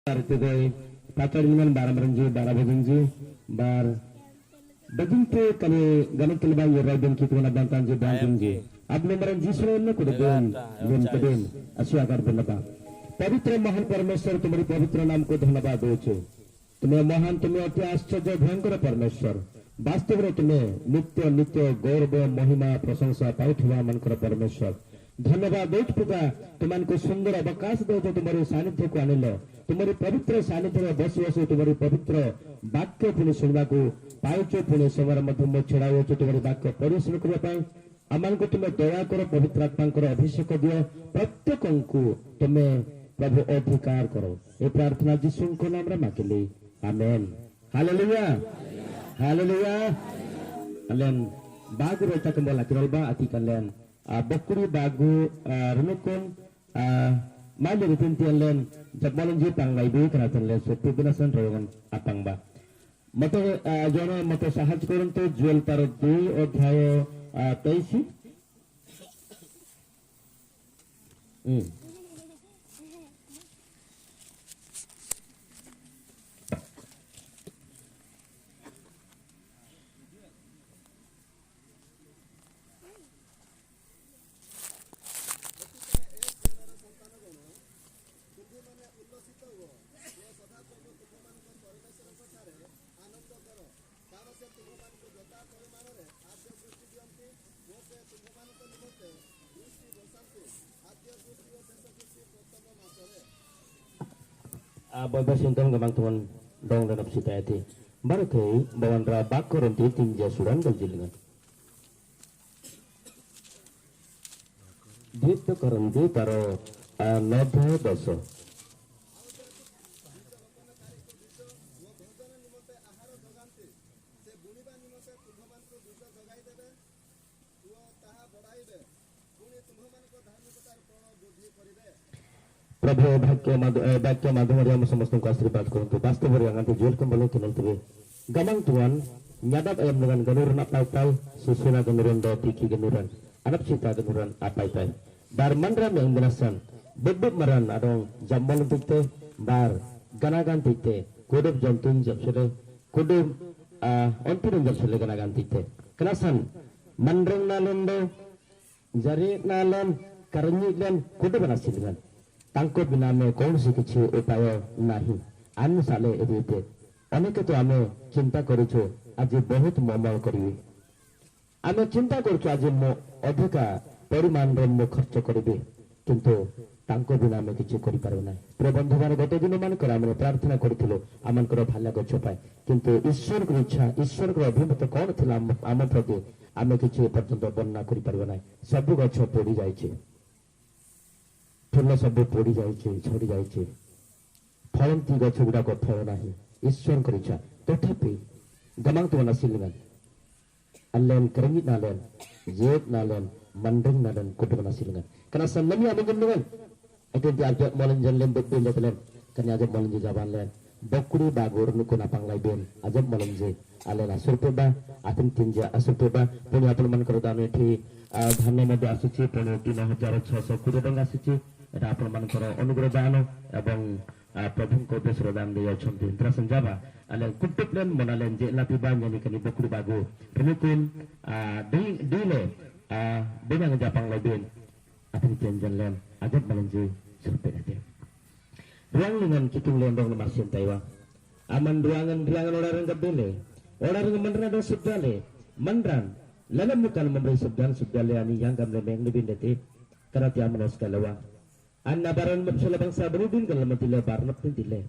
Today, Pataringan Baramanji, Barabajinji, Bar Bajinte Kali Ganakilba, Rabin Kituna Bantanji, Bantanji. Abnamaran Jisro could have been Linkadin, Asiagar Benaba. Pavitra Mahan Parmesser to Pavitra Nam Kodhanaba Doche. To me Mahan to me Ascharja Bhankara Parmesser. Bastavra to me, Nitya, Gorbo, Mohima, Prasansa, Pautva, Mankara Parmesser. धन्यवाद देश पिता तुमको सुंदर अवकाश दे तुम्हारे सानिध्य को आनिल तुम्हारी पवित्र सानिध्य में बस बस तुम्हारी पवित्र वाक्य पुणी सुनवा को पाइच पुणी समय मध्य छड़ाओ तुम्हारी वाक्य परिश्रम करने आम को तुम्हें दया कर पवित्र आत्मा अभिषेक दियो प्रत्येक को तुम्हें प्रभु अधिकार करो ये प्रार्थना यीशु को नाम रे मांगिले आमेन हालेलुया हालेलुया अलेन बाग रोता के बोला किरलबा अति कल्याण Bokuri bagu renukun malu rutintian len jabmalan jipang laibu kenatan len sepi benasan royongan apang ba moto jono moto sahaj kurun to jual tarot di odhayo taisi Baba sintong gamang tuan dong dan apsita eti barakai bawan ra bakor enti tinja suran daljilingan dito karanti taro nodha doso प्रभु वाक्य माध्यम हम समस्त को आशीर्वाद करंतु वास्तव रे अंगante जुल kembali kenal tebe gamang tuan nyadap ayam dengan ganur nak pai susuna ganuran do tiki ganuran anap cita ganuran apai tai bar mandram yang belasan bebeb maran adong jambal tikte bar ganagan tikte kodop jantun japsere kodop ontirun japsere ganagan tikte kenasan mandreng nalondo jari nalon karni len kodop nasilingan तांको बिना में कौन सी किसी उपाय नहीं अन्य साले एदिते अनेक तो आमे चिंता करूछु आज बहुत ममल करिवे आमे चिंता करूछु आज मो अधिका परिमाण रे मो खर्च करिवे किंतु तांको बिना में किछि करि पारो नै प्रबंध मान गते दिन मान कर आमे प्रार्थना करथिलो आमन कर भाला गछ पाए किंतु ईश्वर को इच्छा ईश्वर को अभिमत कोन थिला आम प्रति आमे किछि पर्यंत वर्णना करि पारो नै सब गछ पड़ी जाय छै फूल सब पोड़ी जाए छड़ी जाए फलंती गछ गुड़ाक फल ना ईश्वर कर इच्छा तथापि गमांग तो नसिलगन अल्लेन करंगी नालेन जेब नालेन मंडंग नालेन Qutub नसिलगन karena sanami amengin dengan itu diajak molenjen len betul betulan kan ajak molenje jaban len bokuri bagur nuku napang laibin ajak molenje alena surpeba atin tinja asurpeba punya pelman kerutan itu धान्य मध्य आसुची पण 3600 कोटी टंका आसुची एटा आपण मानकर अनुग्रह दान एवं प्रभु को बेसर दान दे अछंती तरा संजाबा अले कुटुप्लेन मनालेन जे लापि बांगनि कनि बकुरी बागो रनुकुन दिले बेनांग जापां लाबेन atin janjan ajak balanje surpete ruang dengan kitung lendong masin taiwa aman ruangan orang kabele orang menran do subdale menran lalam bukan memberi subdale ani yang gamle meng lebih dete karena tiang menos kalawa anna baran mabsala bangsa berudin kalau matile barnap tile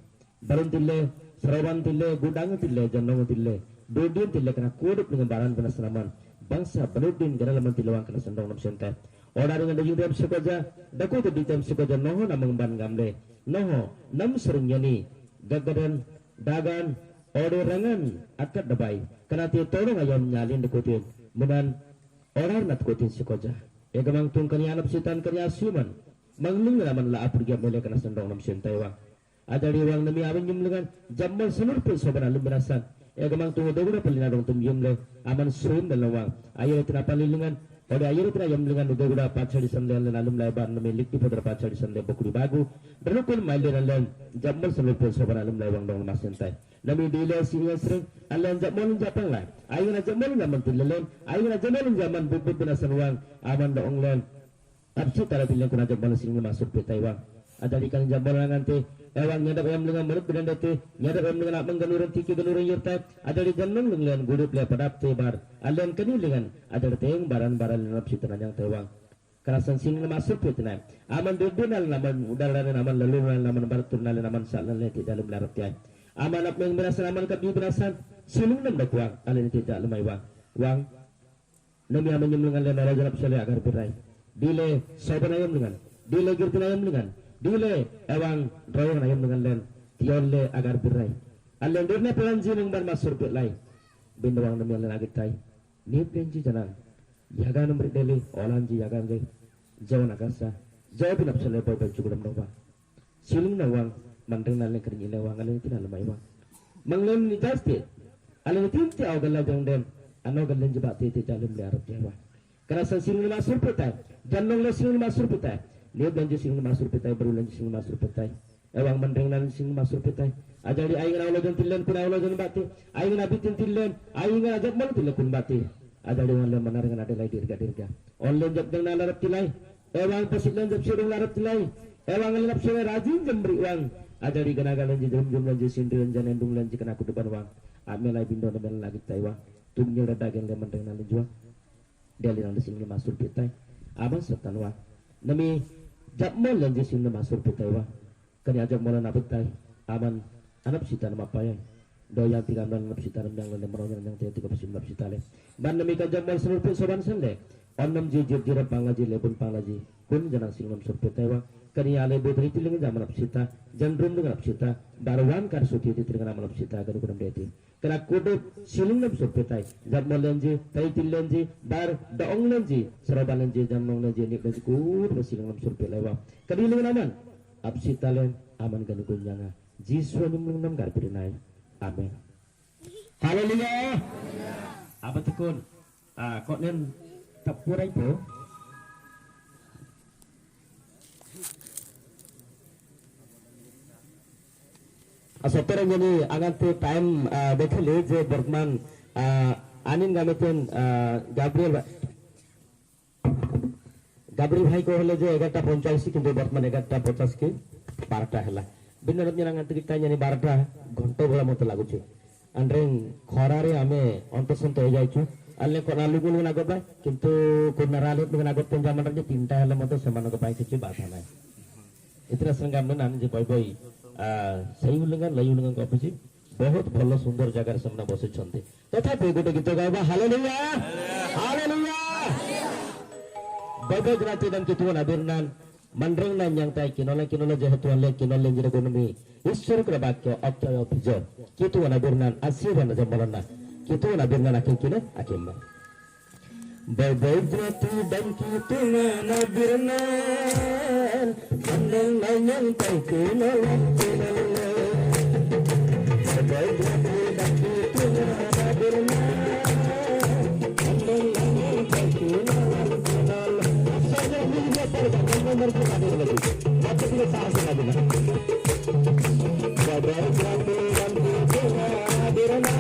barun tile serawan tile gudang tile jannong tile dodin tile kena kudup dengan baran penasraman bangsa berudin kalau matile wang kena sendong nabsenta orang dengan daging tem sekoja daku tu di tem sekoja noho namang ban gamle noho nam seringnya gagadan dagan odorangan akad dabai karena tiap tolong ayam nyalin dekutin menan orang nak dekutin sekoja ya gamang tung kanya anak setan kanya siuman manglung laman la apurgia mele kena sendong nam sentaiwa ada riwang nami awin jumlengan jamal seluruh pun sobaran lumberasan ya gamang tung dogura pelina dong tum jumle aman suim dan lawang ayo kenapa lilingan Pada akhir itu ayam dengan udah udah pacar di sana lalu melawan memiliki pada pacar di sana bokuri bagu. Berlukun mail dan jambal seluruh sobat lalu melawan dong mas sentai. Nabi dile singa sering alam jambal japang lah. Ayo na jambal zaman tilalen. Ayo na jambal zaman bubut benasan wang aman dong len. Absu tara tilang kuna jambal singa masuk pe Taiwan. Ada ikan jambal nanti. Ewang nyadap ayam dengan mulut bedan dete. Nyadap ayam dengan apa ganuran tiki ganuran yurtai. Ada di jannang dengan gurup le padap tebar. Alam kini dengan ada teng baran-baran lenap situ yang tewang. Kerasan sing masuk itu nai. Aman dudunal naman udalan naman lalu naman baraturnal naman salan le tidak dalam larap tiai. Aman apa yang berasa naman kabi berasa silung nam dakwang. Alin tidak lemai wang. Wang. Nami aman nyemlengan le nara jalap sale agar berai. Dile soban ayam dengan. Dile girtin ayam dengan. Dile ewang drawang ayam dengan len tion le agar berai. Alen durne pelanji mengbar masuk pe lai. Bindawang nami alen agit tai. Ni pelanji janang. Jaga nomor dele olanji jaga ngai. Jauh nakasa. Jauh pinap sale boy baju dalam nawa. Silung nawang mandeng nale kering ilewang alen tina lemai wang. Manglen ni jasti. Alen tinti au galau jang den. Ano galen jebak titi dalam le arab jawa. Kerasa silung masuk pe tai. Janong le silung masuk pe tai. Dia belanja sing masuk petai baru belanja sing masuk petai. Ewang mandeng nan sing masuk petai. Ajari aing na ulo jon tilen kun ulo jon bati. Aing na bitin tilen. Aing na ajak mal tilen kun bati. Ajari wan le manar ngan ada lai dirga. Online jab deng na larap tilai. Ewang pasitlen jab sirung larap tilai. Ewang larap sire rajin jembri wang. Ajari ganagalan ji jum lanji sindren jan endung lanji kena ku depan wang. Amelai bindo na bel lagi tai wang. Tumnyel radagen le mandeng nan juang. Dali nan sing masuk petai. Abang setan wang. Nami Japmol lanji sing masuk petaiwa. Kani ajak mola nabetai. Aman anap sita nama payai. Doyang tiga bulan anap sita nam yang meronyan yang tiga pesin anap sita le. Ban nami kajak mol seluruh soban sende. Onam jijir jirap panglaji lebun panglaji. Kun janang sing nam petaiwa. Kani ale betri tiling zaman anap sita. Jandrum dengan anap sita. Barwan kar suti ti dengan anap sita kanu kunam deti. Kena kudu siling nam petai. Japmol lanji, tai til lanji, bar daong lanji, seraban lanji, jamnong lanji, nik lanji kudu siling nam petai wa. Kani lingan aman. Absita len aman kanu kunjanga. Jiswa nyum nam gar pirinai. Amin. Haleluya. Apa tekun? Kok nen tapurai po? Asapera jadi agan tu time dekhle je Bergman anin gameten Gabriel भाई को हले जे 11:45 কিন্তু বর্তমানে 11:50 কি 12টা হেলা বিনরব জানা ticket জানি 12টা ঘন্টা ভরা মতো লাগুছে আন্ড্রে খরারে আমি অন্তসন্ত হয়ে যাইছু আলে কোনালু গুলো না গবা কিন্তু কোনারালে না গতেন জামানর যে 3টা হেলা মতো সমানক পাই কিছু বাধা নাই इतना संगम में नानी जी बॉय बॉय सही उल्लंघन लई उल्लंघन को अपनी बहुत भलो सुंदर जगह सामने बसे छंदे तथा पे गोटे गीत गाइबा हालेलुया हालेलुया बॉय बॉय ग्राती dan kituan abirnan mandreng nan yang tai kinola jehetuan le kinol lenjire gunumi ईश्वर के वाक्य Akshay अभिजो kituan abirnan asiran jambalana kituan abirnan akin kine akimba bye bye grati dan kituan abirnan mandreng nan yang tai kinol bye grati dan kituan abirnan mandreng nan yang tai kinol nomor kita ada lagi. Mati kita sahas lagi na. Babar jatuh dan kita dirana.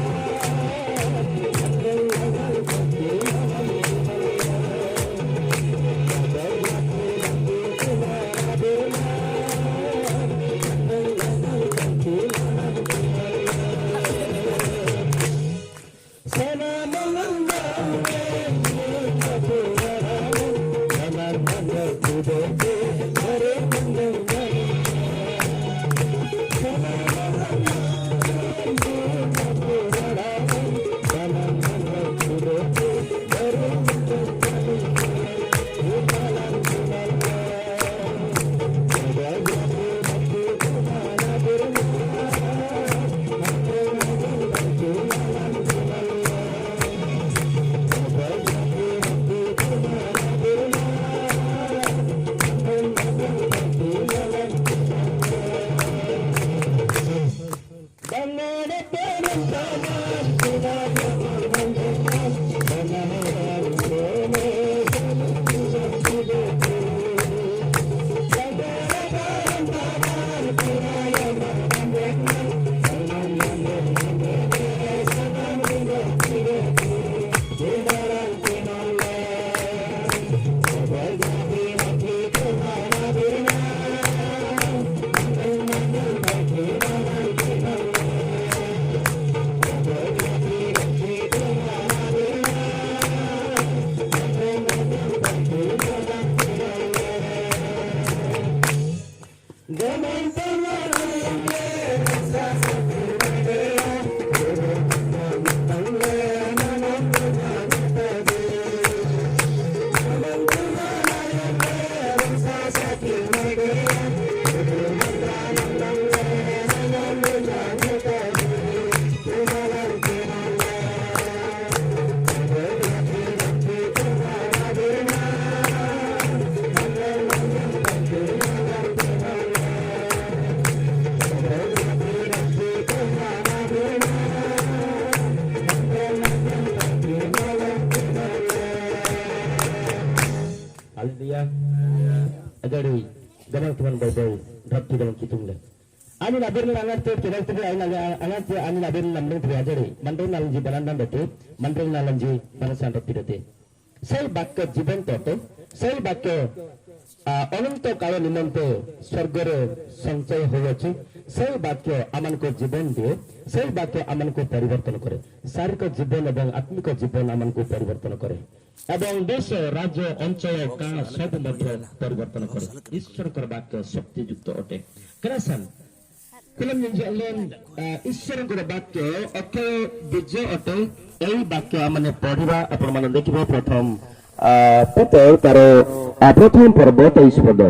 kitung le ani nabir langar te kenal te angar te ani nabir lamdeng te ajari mandrel nalanji balandan dete mandrel nalanji banasan dete sei বাক্য জীবন্ত অটে সেই বাক্য অনন্ত কাল নিমন্তে স্বর্গর সঞ্চয় হয়েছে সেই বাক্য আমাকে জীবন দিয়ে সেই বাক্য আমাকে পরিবর্তন করে শারীরিক জীবন এবং আত্মিক জীবন আমাকে পরিবর্তন করে এবং দেশ রাজ্য অঞ্চল গাঁ সব মধ্য পরিবর্তন করে ঈশ্বরকর বাক্য শক্তিযুক্ত অটে ক্রাসান film menjalan ঈশ্বরଙ୍କର ବାକ୍ୟ ଅକ୍ଷୟ ବୀଜ ଅଟେ এই ବାକ୍ୟ ଆମେ ପଢିବା ଆପଣମାନେ ଦେଖିବେ ପ୍ରଥମ ପିତର ତାର ପ୍ରଥମ ପର୍ବ 23 ପଦ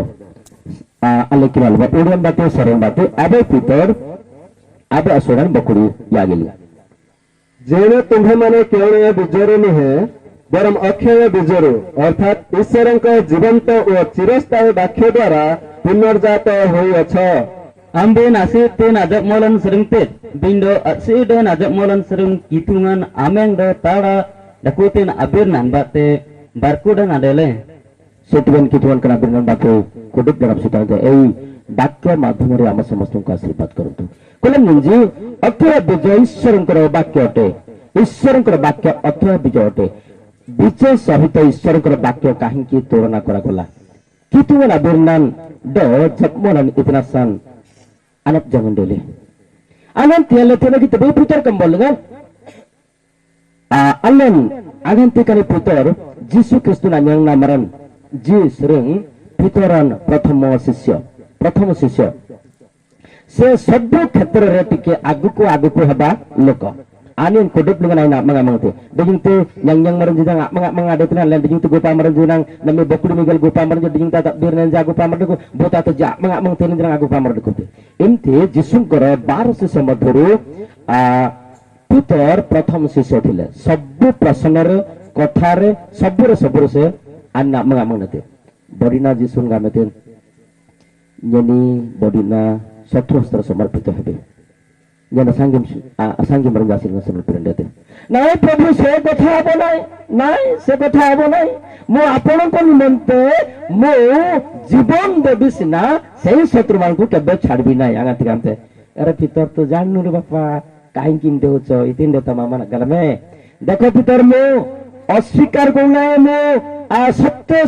ଆଲେଖିବା ଓଡ଼ିଆନ ବାକ୍ୟ ସରଳ ବାକ୍ୟ ଆବେ ପିତର ଆବେ ଆସୋଡ଼ାନ ବକୁଡ଼ି ଲାଗିଲି ଯେଣେ ତୁମ୍ଭେମାନେ କେବଳ ବୀଜରୁ ନୁହେଁ ବରଂ ଅକ୍ଷୟ ବୀଜରୁ ଅର୍ଥାତ୍ ଈଶ୍ୱରଙ୍କ ଜୀବନ୍ତ ଓ ଚିରସ୍ଥାୟୀ ବାକ୍ୟ ଦ୍ୱାରା ପୁନର୍ଜାତ ହୋଇଅଛ Amben asit ten ajak molan sering tet bindo asit den ajak molan sering kitungan ameng da tada dakutin abir nan bate barku dan adele সেটিবেন কিতুয়ান কানা বিরনান বাক্য কুডুক দারাপ সিটাতে এই বাক্য মাধ্যমে আমরা সমস্তকে আশীর্বাদ করন্তু কলেন নিজি অক্ষয় বীজ ঈশ্বরଙ୍କର বাক্য অটে ঈশ্বরଙ୍କର বাক্য অক্ষয় বীজ অটে বীজ সহিত ঈশ্বরଙ୍କର বাক্য কাহিଁକି তুলনা କରାଗଲା কিতুয়ান বিরনান দ জকমলান ইতনাসান anak jangan dulu. Anak tiada tiada kita berputar kembali kan? Anak tikari putar. Yesus Kristus yang namaran. Yesus sering putaran prathama sisya. Se sabda khetra retike aguku haba loka. Anin kodok dengan anak mengamati. Daging yang maran jidang mengada tu nan daging tu gopa maran jidang nami bokulu miguel gopa maran daging tak birnan jago pa maran bota tu ja mengamang tenen jidang agu pa maran dukuti. Imti Jisun kore 12 sisya madhuru Peter pratham sisya thile. Sabbu prasangare kothare sabbure se anak mengamang nate. Bodina Jisun gametin yani bodina satrastra samarpita habe. Jangan sanggim merenggasi dengan sebelum perendete. Naik Prabhu se kotha abonai, mo ଆପଣଙ୍କ ନିମନ୍ତେ mo ଜୀବନ ଦେବି ସିନା ସେଇ ଶତ୍ରୁମାନଙ୍କୁ କେବେ ଛାଡିବି ନାହିଁ ଆଗାନ୍ତେ ଆରେ ପିତର ତ ଜାଣିନୁ ରେ ବାପା କାହିଁକି ଏମିତି ହଉଛ ଇତିନ ଦେତା ମାମା ଗଲମେ ଦେଖ ପିତର ମୁଁ ଅସ୍ୱୀକାର କରୁନାହିଁ ମୁଁ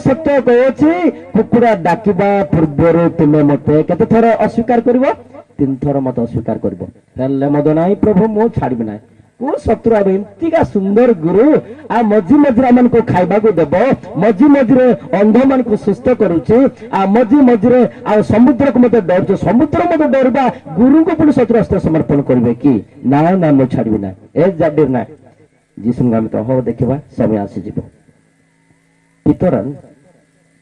ସତ୍ୟ କହୁଛି କୁକୁଡ଼ା ଡାକିବା ପୂର୍ବରୁ ତୁମେ ମତେ କେତେ ଥର ଅସ୍ୱୀକାର କରିବ 3 ଥର ମତେ ଅସ୍ୱୀକାର କରିବ ହେଲେ ମଦ ନାହିଁ ପ୍ରଭୁ ମୁଁ ଛାଡିବି ନାହିଁ କୋ ଶତ୍ରୁ ଆବେ ଏମିତିକା ସୁନ୍ଦର ଗୁରୁ ମଝି ମଝିରେ ଆମମାନଙ୍କୁ ଖାଇବାକୁ ଦେବ ମଝି ମଝିରେ ଅନ୍ଧମାନଙ୍କୁ ସୁସ୍ଥ କରୁଛି ମଝିରେ ସମୁଦ୍ରକୁ ମତେ ଡରୁଛି ସମୁଦ୍ର ମତେ ଡରିବା ଗୁରୁଙ୍କୁ ପୁଣି ଶତ୍ରୁ ଅସ୍ତ୍ର ସମର୍ପଣ କରିବେ କି ନା ମୁଁ ଛାଡିବି ନାହିଁ ଏ ଜାଡିର ନା ଯୀଶୁଙ୍କ ଆମେ ତ ହଉ ଦେଖିବା ସମୟ ଆସିଯିବ ପିତରନ୍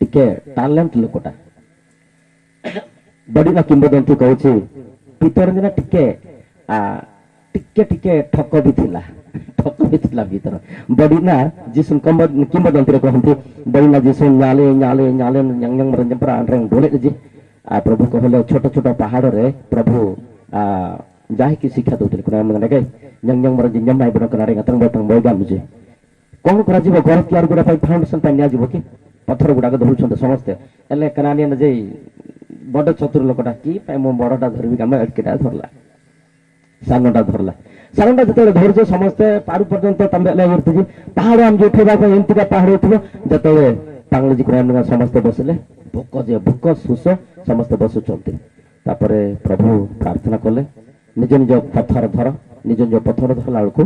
ଟିକେ ଟାଲେଣ୍ଟ ଲୋକଟା ବଡିନା କିମ୍ବଦନ୍ତୀ କହୁଛି ପିତରନ୍ ଦିନ ଟିକେ ଠକ ବି ଥିଲା ଭିତର ବଡିନା ଯୀଶୁ କିମ୍ବଦନ୍ତୀରେ କହନ୍ତି ବଡିନା ଯୀଶୁ ஞாலே ମରଞ୍ଜମ୍ପରା ଆଣ୍ଡ୍ରେଙ୍ଗ ଡୋଲେ ଯେ ପ୍ରଭୁ କହିଲେ ଛୋଟ ଛୋଟ ପାହାଡରେ ପ୍ରଭୁ ଯାହାକି ଶିକ୍ଷା ଦଉଥିଲେ ஞாங் ମରଞ୍ଜମ୍ ନାଇଁ ବଡ଼ କନାରେ ଗାତଙ୍ଗ ବୈଗାମୁଜେ କଣ କରାଯିବ ଘର ତିଆରି କରିବା ପାଇଁ ଫାଉଣ୍ଡେସନ ପାଇଁ ନିଆଯିବ କି ପଥର ଗୁଡାକ ଧରୁଛନ୍ତି ସମସ୍ତେ ହେଲେ କନାନିଆନ ଯେ ବଡ ଚତୁର ଲୋକଟା କି ପାଇଁ ମୁଁ ବଡଟା ଧରିବି ଆମେ ଏଟକିଟା ଧରଲା ସାନଟା ଯେତେବେଳେ ଧରୁଛେ ସମସ୍ତେ ପାରୁ ପର୍ଯ୍ୟନ୍ତ ତମେ ଉଠୁଛି ପାହାଡ ଆମେ ଉଠେଇବା ପାଇଁ ଏମିତିକା ପାହାଡ ଉଠିବ ଯେତେବେଳେ ପାଙ୍ଗଳିଜି କରିବା ସମସ୍ତେ ବସିଲେ ଭୋକ ଶୋଷ ସମସ୍ତେ ବସୁଛନ୍ତି ତାପରେ ପ୍ରଭୁ ପ୍ରାର୍ଥନା କଲେ ନିଜ ପଥର ଧରଲା ବେଳକୁ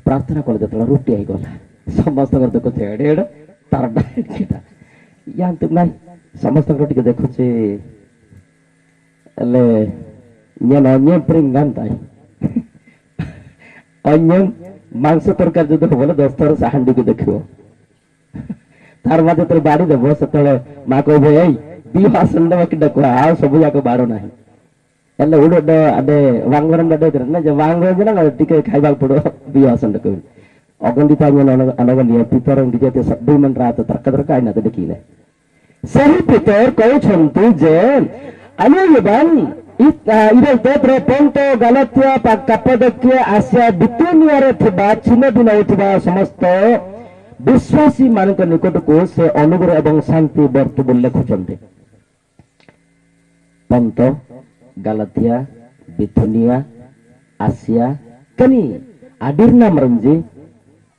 ପ୍ରାର୍ଥନା କଲେ ଯେତେବେଳେ ରୁଟି ହେଇଗଲା ସମସ୍ତଙ୍କର ଦେଖୁଛି ଏଡେ ତାର ୟାନ୍ତୁ ନାଇଁ ସମସ୍ତଙ୍କର ଟିକେ ଦେଖୁଛି ହେଲେ ମାଂସ ତରକାରୀ ଯଦି ହବ 10 ଥର ହାଣ୍ଡିକୁ ଦେଖିବ ତାର ମା ଯେତେବେଳେ ବାଡି ଦେବ ସେତେବେଳେ ମା କହିବ ଏଇ ଦି ହାସନ ଦେବା କି ଡାକ ଆଉ ସବୁ ଯାକ ବାଡ଼ ନାହିଁ ହେଲେ ଉଡ ଆଡେ ವಾಂಗ್ವರಂ ନା ଯେ ವಾಂಗ್ವರಂ ଟିକେ ଖାଇବାକୁ ପଡିବ ଦି ହାସନ ଡାକ ଅଗନ୍ଦି ପାଣି ଅନଗନିಯ ପିତର ଯେତେ ଦୁଇ ମନ ରାତ ତର୍କ ଆଇନା ତ ଦେଖିଲେ ସେହି ପିତର କହୁଛନ୍ତି ଯେ ଆମେ ଇରେତେର ପନ୍ତ ଗାଲାତିଆ କାପାଦୋକିଆ ଆସିଆ ବିତୁନିଆରେ ଥିବା ଚିହ୍ନ ଦିନ ହେଉଥିବା ସମସ୍ତ ବିଶ୍ୱାସୀ ମାନଙ୍କ ନିକଟକୁ ସେ ଅନୁଗ୍ରହ ଏବଂ ଶାନ୍ତି ବର୍ତ୍ତ ବୋଲି ଲେଖୁଛନ୍ତି Pant Galatia, Bitunia, Asia, kani adirna merenji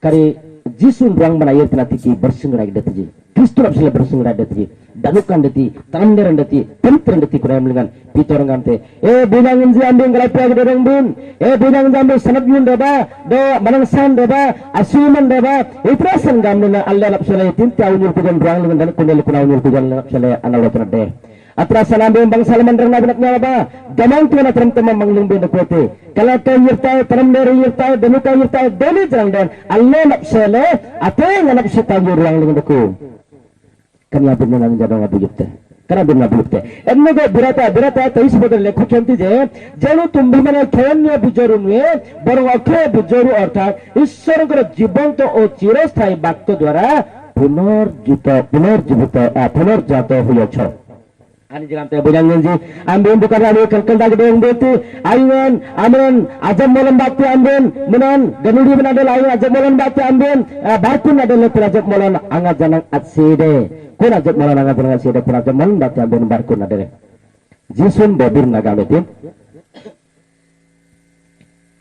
kari jisun ruang menayar tenatiki bersengerai dati Kristu rapsila bersengerai dati danukan dati tanderan dati pentren dati kurang melingan pitorang kante binangin ji ambing galapia gedorong bin binangin jambe sanap yun deba do manangsan deba asuman deba itrasan gamna Allah rapsila tinta unyur kujan ruang lengan dan kundel kuna unyur kujan rapsila analot nade atrasan ambing bang salaman rang nabinatnya ba gamang tuana teman-teman manglung bin kote kalau kau yirtai teram dari yirtai danuka yirtai deli jang dan Allah rapsila ate nganap setanjur ruang lengan deku kanya benar namin jadong abuyukte karena benar abuyukte enne go birata teis bodal lekho chanti je jenu tumbi mane khenya bujaru nuhe borong akhe bujaru অর্থাৎ ঈশ্বরଙ୍କର জীবন্ত ও চিরস্থায়ী বাক্য দ্বারা পুনর্জাত হইয়াছ ani jangan teh bojangan ji amben bukan radio kelkel dag deng beti ayun amren ajam molan bakti amben menan ganudi benadel ayun ajam molan bakti amben barkun adel ajam molan anga janang atside kun ajam molan anga janang atside kun ajam molan bakti amben barkun adel jisun bobir nagameti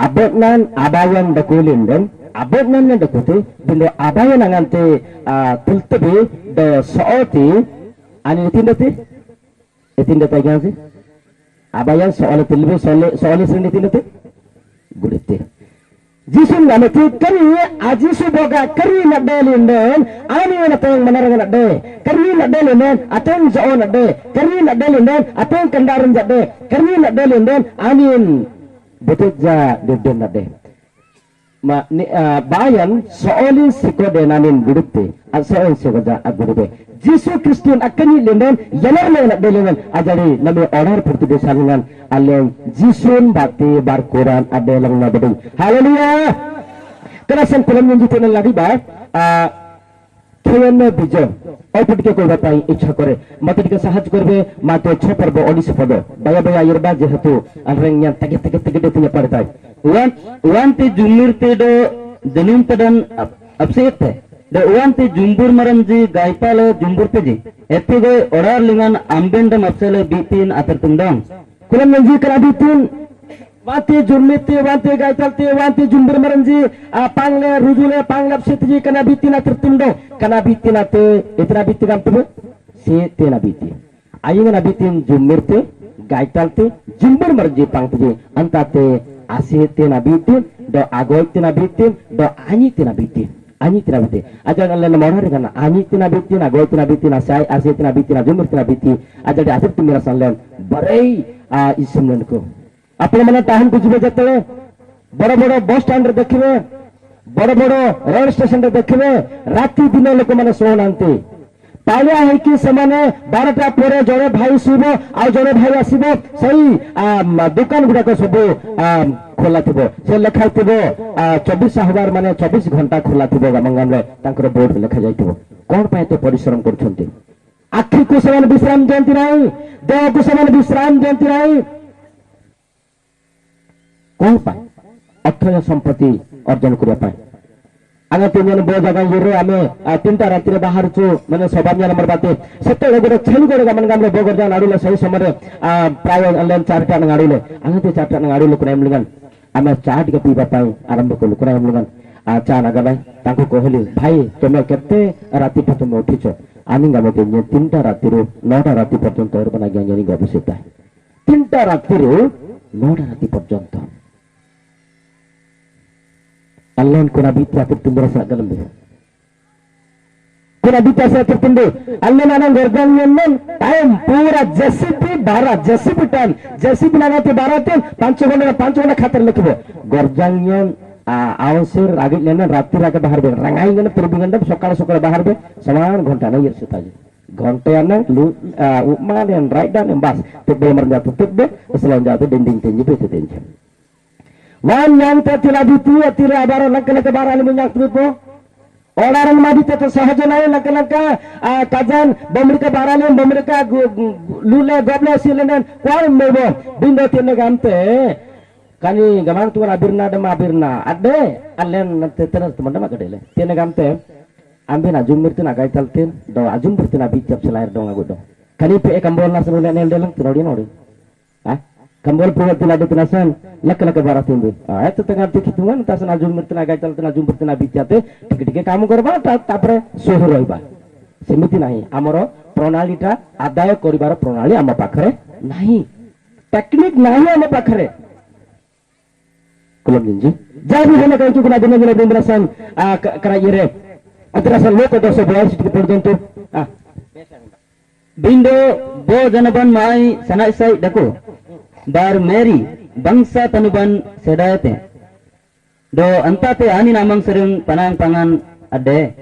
abotnan abayan dakulin den abotnan nan dakuti bindo abayan angante tultebi de sooti ani tindati Etinda tagian sih, abayan soal televisi soal sering etinda gurite. Jisun nggak kari ajisu boga kari nak delinden, ani nak teng menarangan nak de, kari nak delinden, ateng jauh nak de, kari nak delinden, ateng kendaraan nak de, kari nak delinden, anin betul ja deden nak de. Bayan soal sikode nanin gurite, soal sikoda agurite. Jisu Kristun akan linden yanar nak delinden ajari nami orang pertudesan dengan aleng Jisun bakti barkuran adelang nabedung. Haleluya. Kerasan film yang jitu lagi ba খেয়ানো বিজয় অল্পটিকে করবা তাই ইচ্ছা করে মাতাটিকে সাহায্য করবে মাত্র 6 পর্ব 19 পদ বায়া বায়া ইরবা যেহেতু আলরেংয়া তাকে punya partai wan ti jumir ti do denim tadan upset do wan ti jumbur maranji gaipale jumbur ti etti go orar lingan ambendam apsele bitin atar tungdang kulam menji kala bitin wanti jurmiti wanti gaitalti wanti jumbur maranji pangle rujule panglap sitji kana bitina tertundo kana bitina te itra bitigam tu si tena biti ayinga bitin jummirti gaitalti jumbur maranji pangti antate asite na bitin do agoy tina bitin do ani tina bitin ajar Allah na morar kana ani tina bitin agoy tina bitin asai asite tina bitin jumbur tina bitin ajar di asir timira sanlen barai isumlen ko আপনি মানে time বুঝবে যেতে বড় বড় বস stand দেখবে বড় বড় rail station দেখবে রাতি দিনে লোক মানে শোন আনতে পালিয়া হইকি সেমানে 12টা পরে জনে ভাই শুইব আর জনে ভাই আসিব সেই দোকান গুড়াক সব খোলা থিব সে লেখা থিব 24 আওয়ার মানে 24 ঘন্টা খোলা থিব গামঙ্গামরে তাଙ୍କର ବୋର୍ଡ ଲେଖା ଯାଇଥିବ কোন ପାଇଁ এত ପରିଶ୍ରମ କରୁଛନ୍ତି ଆଖିକୁ ସେମାନେ ବିଶ୍ରାମ ଦିଅନ୍ତି ନାହିଁ ଦେହକୁ ସେମାନେ ବିଶ୍ରାମ ଦିଅନ୍ତି ନାହିଁ कौन पाए अक्षय संपत्ति अर्जन करने आगे 3 जन बो जगह ये आमे 3टा राति रे बाहर छु माने सबान्या नंबर बाते सेते गोरे छेली गोरे गमन गामले बो गरजा नाडुले सही समय प्राय ऑनलाइन 4टा नाडुले आगे ते 4टा नाडुले कुनाम लगन आमे चाट के पीबा पाई आरंभ कलु कुनाम लगन चा नगलाई ताको कहली भाई तुमे केते राति पतम उठिछो आनी गामे ते 3टा राति रो 9टा राति पर्यंत बना गयानी गबसिता 3टा राति रो 9टा राति पर्यंत Allah kuna bita tertumbuh rasa dalam dia. Kuna bita saya tertumbuh. Allah nana gorgang nyen time pura JCB time JCB nana te baraten 5 घंटा खातर लिखबो. gorgang nyen आवसर आगे लेना रात्रि आगे बाहर बे रंगाई गने प्रबिगंड सकाळ बाहर बे समान घंटा न येरसता जे. घंटे आना उपमा dan right dan embas. Tebe merjatu tebe selain jatuh dinding tinggi bete tinggi. Wan yang tila bitu tila abara laka barang minyak tupo orang madi tete sahajana laka kajan bomrika barang bomrika lula gobla silenan kuar mebo bindo tene gamte kani gamang tuan abirna ade alen tetenas teman-teman kadele tene gamte ambena jummirtina gaitaltin do ajumbirtina bicap selair dong agudo kani pe kambol nasrul nel delang tinodi nodi kambal punya tina de tina san lek barat ini itu tengah hitungan tasan ajum tina gaital tina ajum tina bicyate ଟିକେ କାମ କରବା ତାପରେ ସୋହ ରହିବା ସେମିତି ନାହିଁ ଆମର ପ୍ରଣାଳୀଟା ଆଦାୟ କରିବାର ପ୍ରଣାଳୀ ଆମ ପାଖରେ ନାହିଁ ଟେକ୍ନିକ ନାହିଁ ଆମ ପାଖରେ କୁଲମଜି ଯାହା ବି ହେଲେ କାହିଁକି ଗୁଣା ଦିନ ଦିନ ବିମ୍ରାସନ କରା ଇରେ ଅତରାସନ ଲୋକ ଦଶ ବୟସ ଟିକେ ପର୍ଯ୍ୟନ୍ତ Bindo bo janaban mai sanai sai dako bar meri bangsa tanuban sedayate do antate ani namang sering panang pangan ade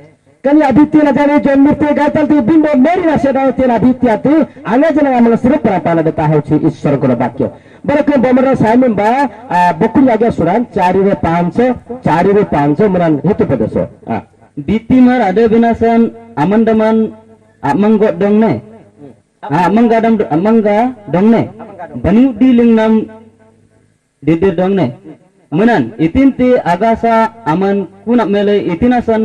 kan ya abiti na jane jon murti gaital tu bindo meri na sedayate na abiti atu ane jana amala sirup prapana deta hauchi ishwar ko vakyo barake bomara saimon ba bokuri age suran 4 re 5 manan hetu pedeso bitimar ade binasan amandaman amanggo dongne amangga dongne banu di lingnam didir dongne menan itinti agasa aman kunak mele itinasan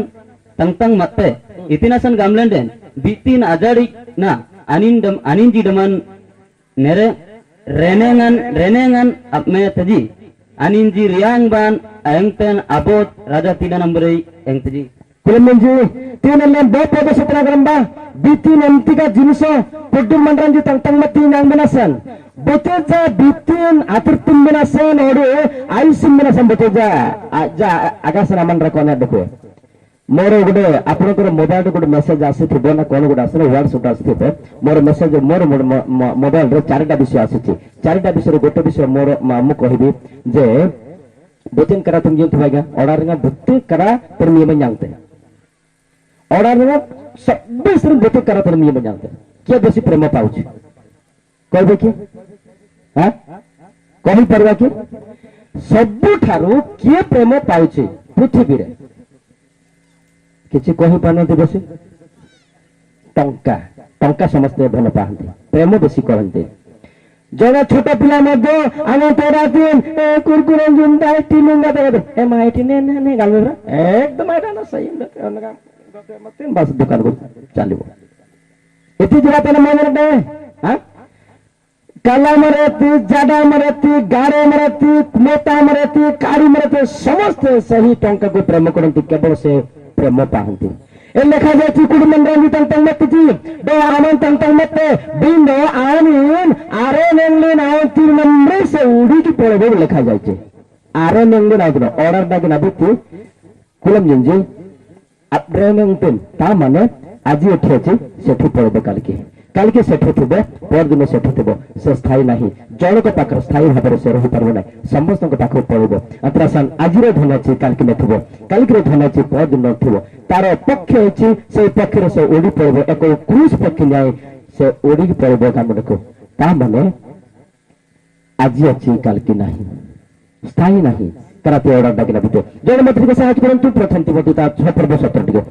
tangtang matte itinasan gamlenden bitin ajari na aninji daman nere renengan apme taji aninji riang ban engten abot raja tidak namberi eng taji kulemenji tinelan bopo do setra gramba bitin antika jinso podum mandranji tangtang mati nang menasan boteja bitin atur tim menasan odu aisim menasan boteja aja agasa naman rakona deko ମୋର ଗୋଟେ ଆପଣଙ୍କର ମୋବାଇଲରେ ଗୋଟେ message ଆସିଥିବ ନା କଣ ଗୋଟେ ଆସିଲେ ହ୍ୱାଟ୍ସଆପ ଆସିଥିବ ମୋର ମେସେଜ ମୋର ମୋବାଇଲରେ 4ଟା ବିଷୟ ଆସିଛି 4ଟା ବିଷୟରେ ଗୋଟେ ବିଷୟ ମୋର ମୁଁ କହିବି ଯେ बुतिन करा तुम जिन थुआगा ऑर्डर में बुत्ती करा पर नियम जानते ऑर्डर में सब सिर्फ बुत्ती करा पर नियम जानते क्या बेसी प्रेम पाउछ कहबे कि हां कहि परबा कि सब ठारू के प्रेम पाउछ पृथ्वी रे किछि कहि पानते बेसी टंका टंका समस्त भल पाहंते प्रेम बेसी कहंते जरा छोटा पिला मध्य आने तेरा दिन कुरकुरे जुंदा टीलुंगा तेरा ए माइटी ने गालरा एकदम आइटा ना सही ना मतिन बस दुकान को चालिबो एति जरा तेने माने दे हां काला मरेती जाडा मरेती गारे मरेती मोटा मरेती कारी मरेती समस्त सही टंका को प्रेम करंती केवल से प्रेम पाहंती ए लेखा जायछि कुडमंडरांजी तंतंग मत्ति दो आमन तंतंग मत्ते बिंदो आनिन आरे नेंगले नाव तीन नंबर से उड़ी की पड़े लेखा जायछि आरे नेंगले नाव दिनो ऑर्डर दागे नाबुति कुलम जिंजी अब्रेमेंटन ता माने आजि एठी अछि सेठी पड़े काल के सेठी थिबे पर दिन सेठी थिबो से स्थायी नाही जणक पाखर स्थायी भाबरे से रहि परबो नै समस्त को पाखर पड़िबो अत्रासन आजिर धन अछि काल के नथिबो काल के धन अछि पर दिन नथिबो तार पक्ष अछि से पक्षर से ओडी पड़िबो एको क्रूज पक्ष न्याय से ओडी पड़िबो काम देखो ता माने आजि अछि काल के नाही स्थायी नाही कराते ऑर्डर दागिना बिते जण मत के साहस करंतु प्रथम तिमोती ता 6 पर्व 17 टिके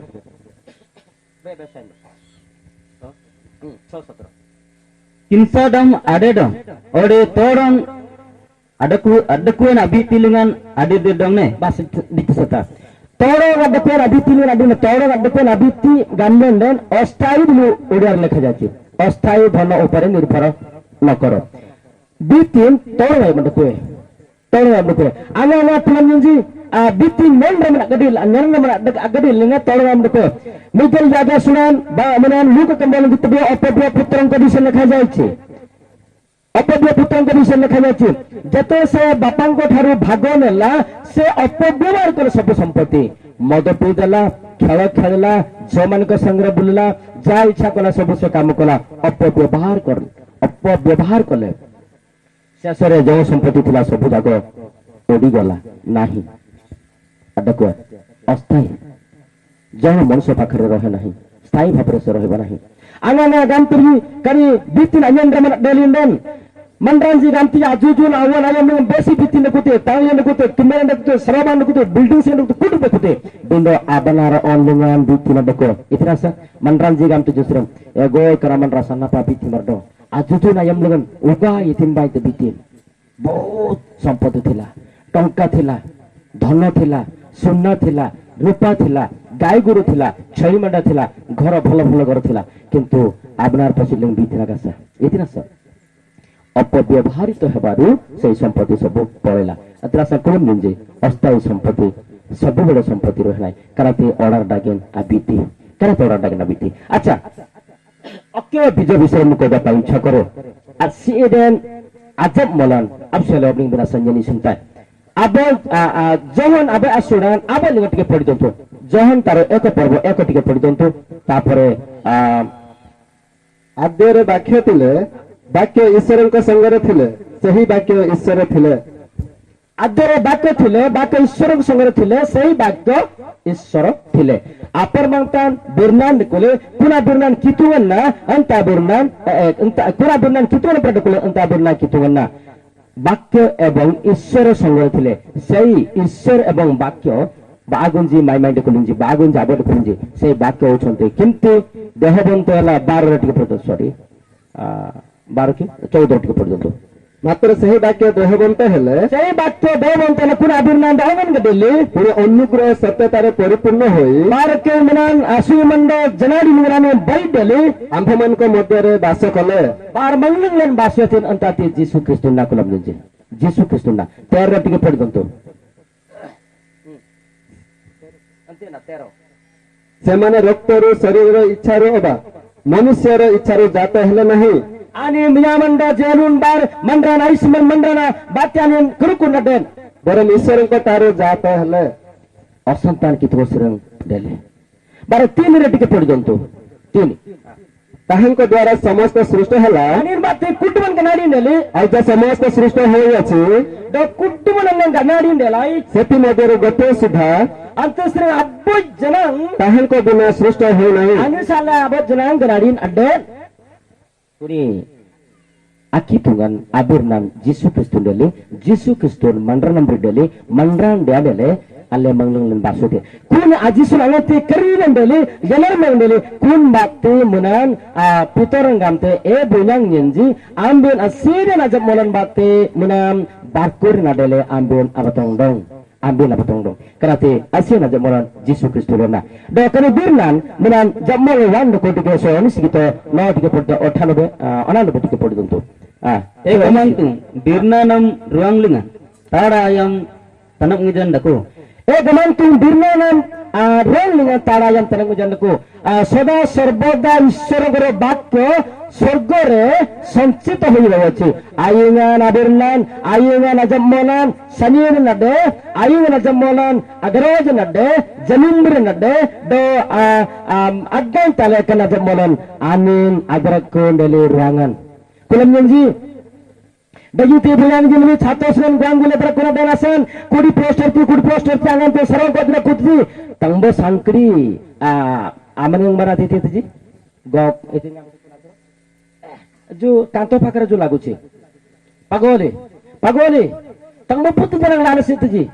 kinsadam adedong ode torong adaku na bitilingan adede dong ne bas diksata toro adku na bitilingan adene toro adku na biti gannen den अस्थायी दु ओडियार लेखा जाछि अस्थायी धन ऊपर निर्भर न करो बितिन तoro मडको तoro मडको आना तुमजी बितिन मेन गडिल गडिल लेंगे तoro मडको मिजल जागा सुनान बा मनान लुक कंबल बितबे अपव्य पुत्रन को विषय लिखा जायछि अपव्य पुत्रन को विषय लिखा जायछि जते से बापान को ठारू भाग नेला से अपव्यवहार कर सब संपत्ति मद पी देला खेल खेलला जमान को संग्रह बुलला जा इच्छा कला सब से काम कला अपव्यवहार कले शेषरे जो संपत्ति थिला सब जाग ओडी गला नाही अडको अस्थायी जन मनुष्य पाखरे रहे नहीं स्थायी भाव से रहे नहीं आना गांतरी करी बितिन अयंद्र मन डेलिंदन मंडरांजी गांती आजुजुन अवन आयम बेसी बितिन कुते तायन कुते तुमेन कुते सरबान कुते बिल्डिंग से कुते कुट कुते बिंदो आबनार ऑनलाइन बितिन बको इतरासा मंडरांजी गांती जुसरम एगो करामन रासना पा बितिन मरदो आजुजुन आयम लगन उगा इतिन बाइते बितिन बहुत संपत्ति थिला टंका थिला धन थिला सोना थिला रूपा थिला गाय गोरु थिला छई मंडा थिला घर भल भल घर थिला किंतु आबनार पसिलिंग बितिना गासा इतिना स ଅପବ୍ୟବହାରିତ ହେବାରୁ ସେଇ ସମ୍ପତ୍ତି ସବୁ ପଳେଇଲା ଆତ୍ରାସା କୋଣ ନିଜେ ଅସ୍ଥାୟୀ ସମ୍ପତ୍ତି ସବୁବେଳେ ସମ୍ପତ୍ତି ରହେ ନାହିଁ କାରାତେ ଅର୍ଡର ଡାଗେନ୍ ଆବିତି କାରାତେ ଅର୍ଡର ଡାଗେନ୍ ଆବିତି ଆଚ୍ଛା ଅକେୟ ବୀଜ ବିଷୟରେ ମୁଁ କହିବା ପାଇଁ ଇଚ୍ଛା କରେ আর সিএডেন আজব মলান আবসালে অবলিং বিনা সঞ্জনী সুনতাই আবে যখন আবে আসুরান আবে লিঙ্গ টিকে পড়ি দন্ত যখন তার এক পর্ব এক টিকে পড়ি দন্ত তারপরে ଆଦ୍ୟରେ ବାକ୍ୟ ଥିଲେ ବାକ୍ୟ ଈଶ୍ୱରଙ୍କ ସଙ୍ଗରେ ଥିଲେ ସେହି ବାକ୍ୟ ଈଶ୍ୱର ଥିଲେ আদ্যরে বাক্য থিলে বাক্য ঈশ্বর সঙ্গে থিলে সেই বাক্য ঈশ্বর থিলে আপর মাংতান বিরনান কোলে কুনা বিরনান কিতুগন না অন্তা বিরনান কুনা বিরনান কিতুগন প্রট কোলে অন্তা বিরনান কিতুগন না বাক্য এবং ঈশ্বর সঙ্গে থিলে সেই ঈশ্বর এবং বাক্য বাগুঞ্জি মাই মাইন্ড কোলিঞ্জি বাগুঞ্জি আবড কোলিঞ্জি সেই বাক্য হচ্ছন্তি কিন্তু দেহবন্ত হলা 12 টিকে পর্যন্ত সরি 12 কি 14 টিকে পর্যন্ত ମାତ୍ର ସେହି ବାକ୍ୟ ଦେହବନ୍ତ ହେଲେ সেই বাক্য দেহবন্ত হলে কুনা বিরনান দাহমন গদেলি ପୁଣି ଅନୁଗ୍ରହ ସତ୍ୟତାରେ ପରିପୂର୍ଣ୍ଣ ହୋଇ ಬಾರಕ್ಕೆ ಮನಾನ್ ಅಸುಮಂಡ ಜನಾಡಿ ನಿಂಗರಾನೆ ಬೈಡಲಿ ଆମ୍ଭମାନଙ୍କ ମଧ୍ୟରେ ବାସ କଲେ ಬಾರ್ ಮಂಗಲನ್ ಬಾಸ್ಯತಿನ್ ಅಂತಾತಿ ಜೀಸು ಕ್ರಿಸ್ತುನ ಕುಲಂ ನಿಂಜೆ ಜೀಸು ಕ್ರಿಸ್ತುನ 13 ಟಿಗೆ ಪಡಿದಂತು ಅಂತೆನಾ 13 ସେମାନେ ରକ୍ତରୁ ଶରୀରର ଇଚ୍ଛାରୁ ଅବା ମନୁଷ୍ୟର ଇଚ୍ଛାରୁ ଜାତ ହେଲେ ନାହିଁ ani miyamanda jelun bar mandran aisman mandrana batyanin kurukunaden ବରଂ ଈଶ୍ୱରଙ୍କ ଠାରୁ ଜାତ ହେଲେ ଅସନ୍ତାନ କିତବ ସିରଂ ଦେଲେ ବାର 3 ରେ ଟିକେ ପଡିದಂತು 3 ତାହାଙ୍କ ଦ୍ୱାରା ସମସ୍ତ ସୃଷ୍ଟ ହେଲା ani batte kutuman kanadi neli ଆଉ ଯେ ସମସ୍ତ ସୃଷ୍ଟ ହୋଇଅଛି do kutuman kanadi nelai ସେଥି ମଧ୍ୟରୁ ଗୋଟିଏ ସୁଦ୍ଧା antesre abbo janang ତାହାଙ୍କ ବିନା ସୃଷ୍ଟ ହେଉନାହିଁ ani sala abbo janang kanadin adde Kuni akitungan abirnan Yesus Kristus dele Yesus Kristus mandran berdele mandran dia dele alle manglung basute kun ajisun alati kerinan dele galar mangdele kun bakte munan putorang gamte e bunyang nyenji ambien asire najab molan bakte munam barkur nadele ambien abatong dong ambil apa tong dong kerate asia najab molan Yesus Kristus na do kani birnan munan jammal wan do kotike so ni sigito no tike podda 98 99 tike podda tentu e gamantu birnanam ruanglinga tarayam tanam ngijan daku gamantu birnanam ruanglinga tarayam tanam ngijan daku সদা সর্বদা ঈশ্বরের বাক্য স্বর্গরে সঞ্চিত হয়ে রয়েছে আইঙ্গান আবির্নান আইঙ্গান আজম্মলান সনিয়ন নডে আইঙ্গান আজম্মলান আগরোজ নডে জমিন্দ্র নডে দো আগান তালেকান আজম্মলান আমিন আগরকুন ডেলি রাঙ্গান কুলম জনজি Begitu bilang gini, satu sen ganggu lebar kuna benasan, kudi poster jangan tu serang kau tidak kutri, tangbo sangkri, aman yang mana titi tiji, gop itu yang ju kanto pakar ju lagu ci, pagoli, tangbo putih jangan lana si tiji.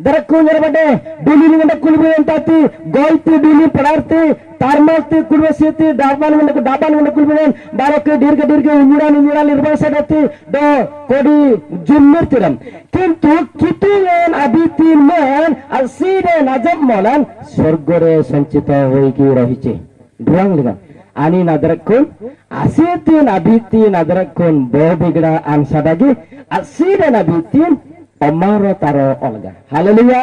Darakku nyarbade duli ngenda kulbi entati goiti duli padarti tarmati kulbi siti daban ngenda kulbi barake dirge umuran irbasadati do kodi jummir tiram kintu kitulen abitin man asire najab molan sorgore sanchita hoiki rahiche duang ligan ani nadarakun asitin abitin nadarakun bobigda ansadagi asire abitin Omaro taro olga. Haleluya.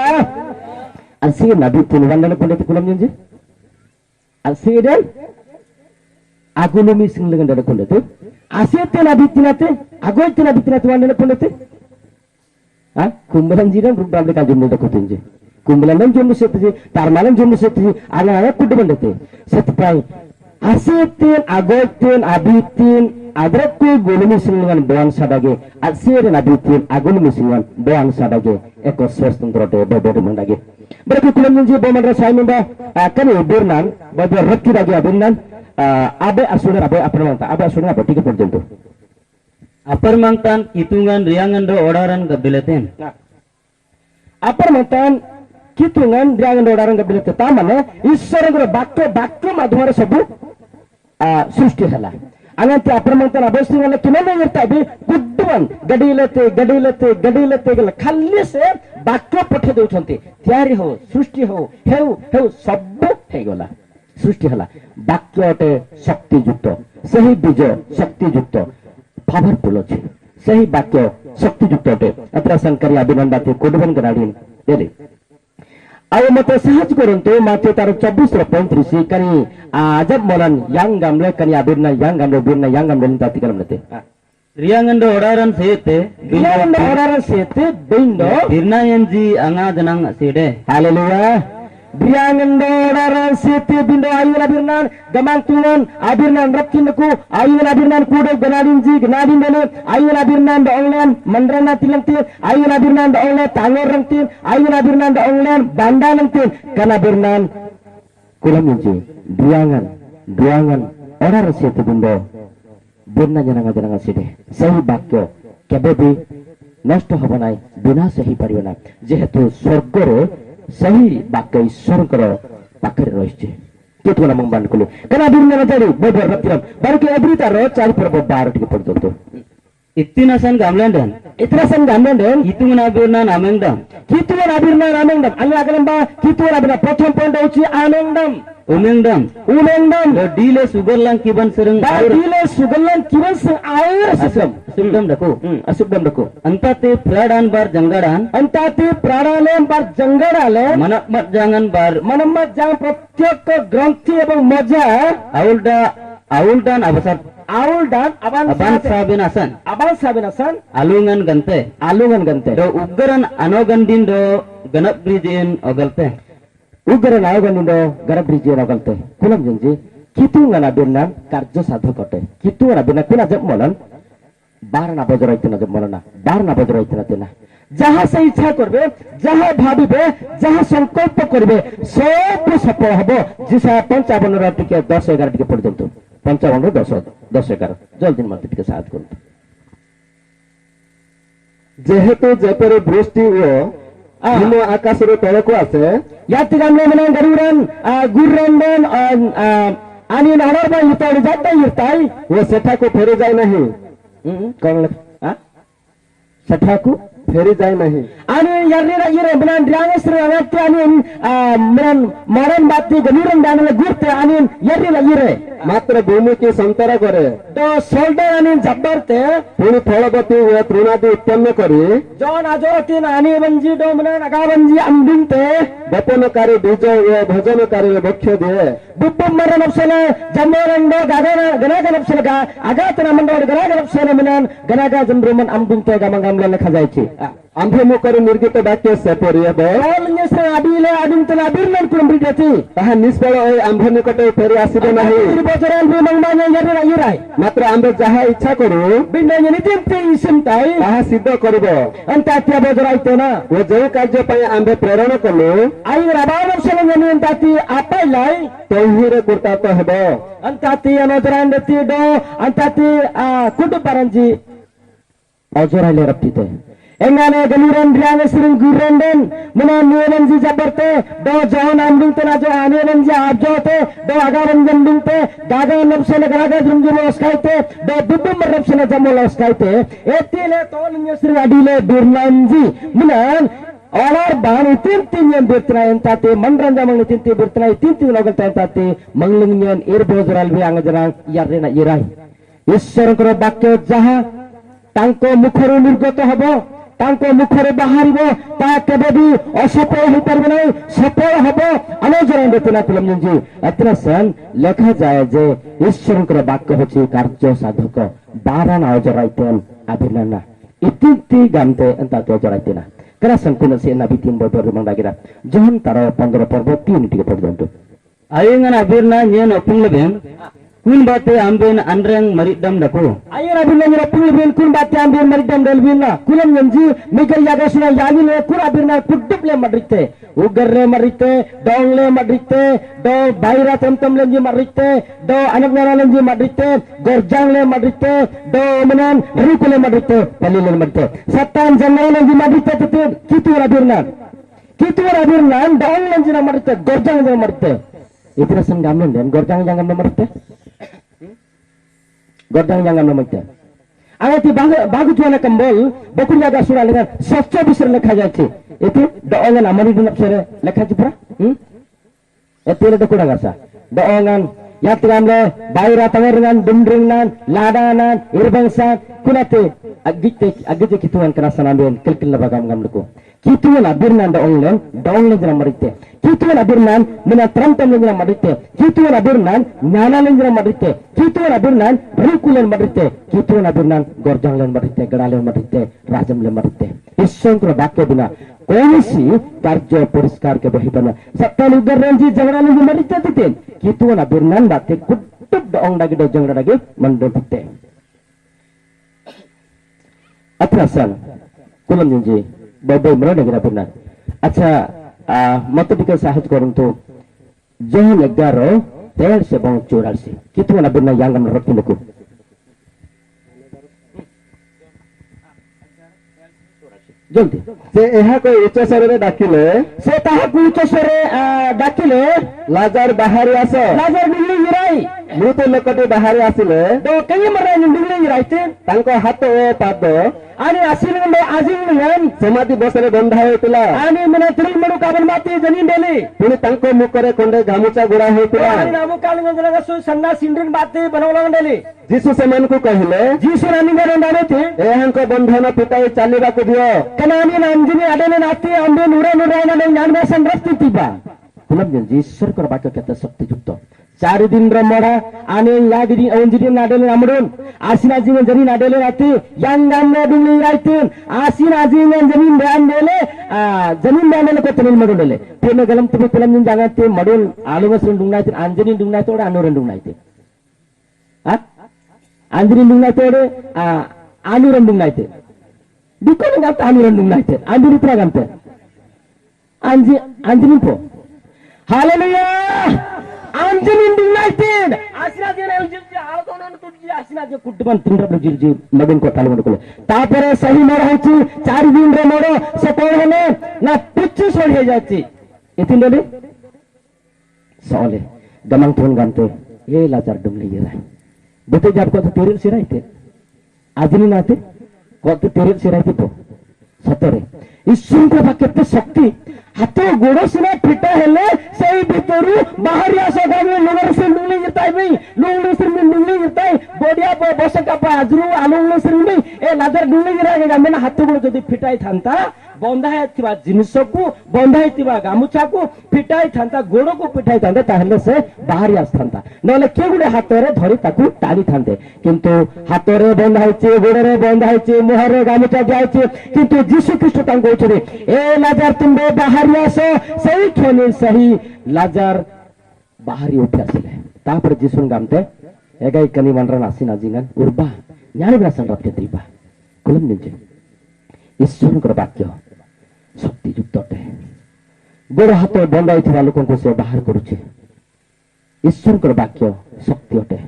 Asih nabi tin wandana pondeti kulam nyenje. Asih dan agulumi sing lengan dada pondeti. Asih tin nabi tinate, agoy tin nabi tinate wandana pondeti. Kumbalan jiran rubam de kajum multa kutinje. Kumbalan jomu setji, tarmalan jomu setji, ana kudu pondeti. Setpai asih tin agoy tin abitin adrakku gulumi singan boan sadage asir nabitin agulumi singan boan sadage eko swastuntra de bobo mandage berarti kulam nji bo mandra sai minda kani birnan bobo rakki dage birnan abe asuna abe apramanta abe asuna abe tiga porjento aparmantan hitungan riangan do odaran gabileten aparmantan hitungan riangan do odaran gabileten tamane ishwarangro bakto madhumare sabu सृष्टि हला अनंत अप्रमंतन अवस्थी वाले किन्हें करता भी गुड्डवन गड़ी लेते खाली से वाक्य पठे दौरान तैयारी हो सृष्टि हो सब गला सृष्टि हला वाक्य अटे शक्ति युक्त सही बीज शक्ति युक्त ପାୱାରଫୁଲ ଅଛି ସେହି ବାକ୍ୟ ଶକ୍ତିଯୁକ୍ତ ଅଟେ ଏଥିରେ ସଂକରୀ ଅଭିନନ୍ଦନ କୋଡବନ ଗନାଡିନ ଦେଲେ ଆଉ ମତେ ସାହାଯ୍ୟ କରନ୍ତୁ ମାତେ ତାର 24:35 କାନି ଆଜବ ମଲନ yang gamle kani abirna yang gamle birna yang gamle tati kalam nate Riangando oraran sete yang oraran sete bindo birna yanji anga janang sede haleluya Briangando oraran sete bindo ayuna birnan gamang tungan abirnan rakkinku ayuna birnan kudo ganadinji ganadin dene ayuna birnan da online mandrana tilangti ayuna birnan da online tangor rangti ayuna birnan da online bandanangti kana birnan kulam yanji Briangan oraran sete bindo birna jananga sede sehi bakyo kebebi নষ্ট হব নাই বিনাশ হই পারিব না যেহেতু স্বর্গরে ସେହି ବାକ୍ୟ ଈଶ୍ୱରଙ୍କର ପାଖରେ ରହିଛି କେତେ ନାମ ବାନ କଲେ କାରଣ ବିନା ଜାଣି ବହୁତ ରଖିଲାମ ବାରକି ଏଭ୍ରି ତାର 4 ପର୍ବ 12 ଟିକେ ପର୍ଯ୍ୟନ୍ତ itinasan gamlandan itinasan gamlandan itungna birna namengdam কিতুয়ার আবির্নার আনন্দম আল্লাহ আগলাম বা কিতুয়ার আবির্নার প্রথম পয়েন্ট হচ্ছে আনন্দম umengdam do dile sugarlang kiban sereng dile sugarlang kiban sereng air subdam dako asubdam dako antate pradan bar janggadale manammat jangan bar manammat jangan প্রত্যেক গ্রন্থি এবং মজা auldan abasat aban sabin asan alungan gante do ugaran anogandin do ganap brijin ogalte ugaran anogandin do ganap brijin ogalte kulam janji kitungan abirnan karjo sadhokate kitungan abirnan kuna jab molan বারনা বজরাইতে না বলনা বারনা বজরাইতে না যাহা সে ইচ্ছা করবে যাহা ভাবিবে যাহা সংকল্প করবে সব সফল হবে জিসা 55 টিকে 10-11 টিকে পর্যন্ত 55 10-11 জলদি মত টিকে সাহায্য করুন যেহেতু যেপরে বৃষ্টি ও হিম আকাশের তলকু আছে ইয়াতি গামলে মানে গুররেন আনি নাহর বা ইতাই যাইতাই ও সেটাকে ফেরে যায় নাহি कौन सठाku फेरी जाए नहीं ani yarne benan driangesre anatti ani menan maran batti ganuran danale gurte ani yarne मात्र भूमि की संतरा करे तो सोल्डर ani jabbarte पुणी फलवती व तृणादि उत्पन्न करी जौन आजोती ani banji do menan agabanji ambinte बपनकारी बीज व भोजनकारी वृक्ष दिए बुब्बम मरण अपसले जमोरंडो गनागा अपसले आगातना मंडो गनागा अपसले menan गनागा जमरुमन ambinte gamangam লেখা যাচ্ছে आंभमुखर निर्गित वाक्य सेपरि हेबो अलन्यसे आबिले आदिमतला बिरलन कुलम बिजति ताहा निष्फल ओइ आंभ निकटे फेरि आसिबो नाही बजराल बिमंगमाने यराय मात्र आंभ जहा इच्छा करू बिन्नय नितिमते इसिमताई ताहा सिद्ध करबो अंतात्या बजराइते ना ओ जे कार्य पय आंभ प्रेरणा कलु आई राबाव सलंगनि अंताति आपाइलाई तोहिरे कुर्ता तो हेबो अंताति अनोदरांडति दो अंताति कुटु परंजी अजराले रप्तिते engane galuran driange sering gurenden mena nuelan ji jabarte do johon amdinte na jo anelan ji abjote do agaran jambinte gaga napsele gaga jumjum oskaite do bubum napsele jamol oskaite etile tolnya sering adile birlanji mena olar bani tintinyan birtna entate manranja mangni tinti birtna tinti logalta entate manglingyan irbozral bi angajana yarrena irai ঈশ্বরଙ୍କର ବାକ୍ୟ ଯାହା ତାଙ୍କ ମୁଖରୁ ନିର୍ଗତ ହେବ ତାଙ୍କ ମୁଖରେ ବାହାରିବ ତାହା କେବେ ବି ଅସଫଳ ହୋଇପାରିବ ନାହିଁ ସଫଳ ହେବ ଅନୁଜରଣ ଥିଲା ପିଲାମାନେ ଏଥିରେ ସେନ୍ ଲେଖାଯାଏ ଯେ ଈଶ୍ୱରଙ୍କର ବାକ୍ୟ ହେଉଛି କାର୍ଯ୍ୟ ସାଧକ ବାରାନ ଅଜରାଇତେନ୍ ଆଭିନାନା ଇତି ଗାମତେ ଏନ୍ତା ଅଜରାଇତେନା କେରା ସମ୍ପୂର୍ଣ୍ଣ ସେ ନାବି ତିନ ବଦର ମଣ୍ଡାଗିରା ଜହନ ତାର 15 ପର୍ବ 3 ଟିକେ ପର୍ଯ୍ୟନ୍ତ ayengan abirna nyen opung leben kun bate amben andreng maridam dako ayen abirna nyen opung leben kun bate amben maridam dalbina kulam nyenji migal yaga suna yagin le kur abirna puddup le madrite ugarre marite dongle madrite do baira temtem lenji marite do anak nana lenji madrite gorjang le madrite do menan rukule madrite palile madrite satan jangai lenji madrite tete kitu abirna dong lenji madrite gorjang le madrite itu rasan gamen dan gorjang jangan memerte gorjang jangan memerte agati bagu juana kembol bokur jaga surah dengan sofca bisir lekha jaচ্ছে itu doongan amari dinap sere lekha jipra itu le dokura gasa doongan ya tingamle bayra tangarangan dumdringnan ladanan irbangsan kunate agite kituan kerasan amben kelkel bagam gamluko kituan abirnan da onglen jana marite kituan abirnan mina tramtam jana marite kituan abirnan nyana jana marite kituan abirnan berikulan marite kituan abirnan gorjang len marite gadalen marite rajam len marite ईश्वर वाक्य बिना कौनसी कार्य परिष्कार के बहिबना सत्तान उगर रंजी जंगरा लगी मरिते तिते कितुना बिरनान बाते Qutub दong dagi do jangra dagi mando titte atrasan kulam jinji babai mera dagi rapurna acha mata dikal sahaj korun to jangan 11 13 se bang 84 कितुना बिरना yang ngam rotinku जल्दी से एहाको उच्च स्वरे डाकिले से ताहाकु उच्च स्वरे डाकिले लाजार बाहरी आस लाजर निगली गिराई मृत लोकटी बाहरी आसिले दो कई मराई निगली गिराईते तांको हाथ ओ पाद आणि आसिलंडे आजिंगन समाधि बसरे बंधा होइतला आणि मने त्रिल मडु काबन माती जनी डेली पुणी तांको मुखरे कोंडे गामुचा गुड़ा होइतला आणि नामु कालंगन जनागा सु सन्ना सिंड्रिन बाती बनवला डेली जीसु सेमान को कहिले जीसु रानिंगन डानेते एहांको बंधन पिताई चालिबा को दियो कनानी नांजिनी आडेने नाती अंबे नुरा नुरायना ने ज्ञान में रस्ती तिबा कुलम जन ईश्वर कर वाक्य केते शक्ति युक्त 4 दिन र मडा आने यागिरी औंजिरी नाडेले नामडून आसिना जिंगन जनी नाडेले राती yang gamne dumli raitin asina jingan jamin ban dele jamin ban dele ko tenil madun dele pene galam tubi kulam jin jangan te madun alu masrun dungnai tin anjani dungnai tode anuran dungnai te ha anjani dungnai tode anuran dungnai te dikon ngam anuran dungnai te anjani pra gamte anjani po haleluya anjani dungnai te asina jena uljilji alkonan tudji asina je kudban tindra bujilji magin ko talu madukole तापरे सही मर होची 4 दिन रे मरो से कोन हने ना पिच्चू सोड़ हे जाची इतिन डले सोले गमंग थोन गमते ये लाचार डुमली ये राय बते जब को तेरे सिराइते आजनी नाते को तेरे सिराइते तो सतरे ईश्वर को बाकेते शक्ति हाथ गोड़ सिना फिटा हेले सही भितरु बाहर आसा गामे लोगर से डुमली जताई भाई लोगर से डुमली जताई बोडिया बस का आजरू आलू से डुमली ए लादर डुमली गिरा गामे ना हाथ गोड़ जदी फिटाई थांता बंधा हेतिबा जिनिस को बंधा हेतिबा गामुछा को फिटाई थांता गोड़ को पिटाई थांता ताहले से बाहर आस थांता नले के गुडे हाथ रे धरी ताकू टाणी थांते किंतु हाथ रे बंधा हेचे गोड़ रे बंधा हेचे मुहर रे गामुछा जायचे किंतु यीशु ख्रीष्ट तांको छरे ए लाजार तुमबे बाहर आसो सही ठोने सही लाजार बाहरी उठे आसिले तापर यीशु गामते एगाई कनी मनरन आसिना जिंगन उर्बा न्याय ब्रासन रप्ते त्रिबा कुलम निजे ईश्वर कर वाक्य शक्ति युक्त अटे गोड़ हाथ बंधाई थिबा लोकन से बाहर करूचे ईश्वर कर वाक्य शक्ति अटे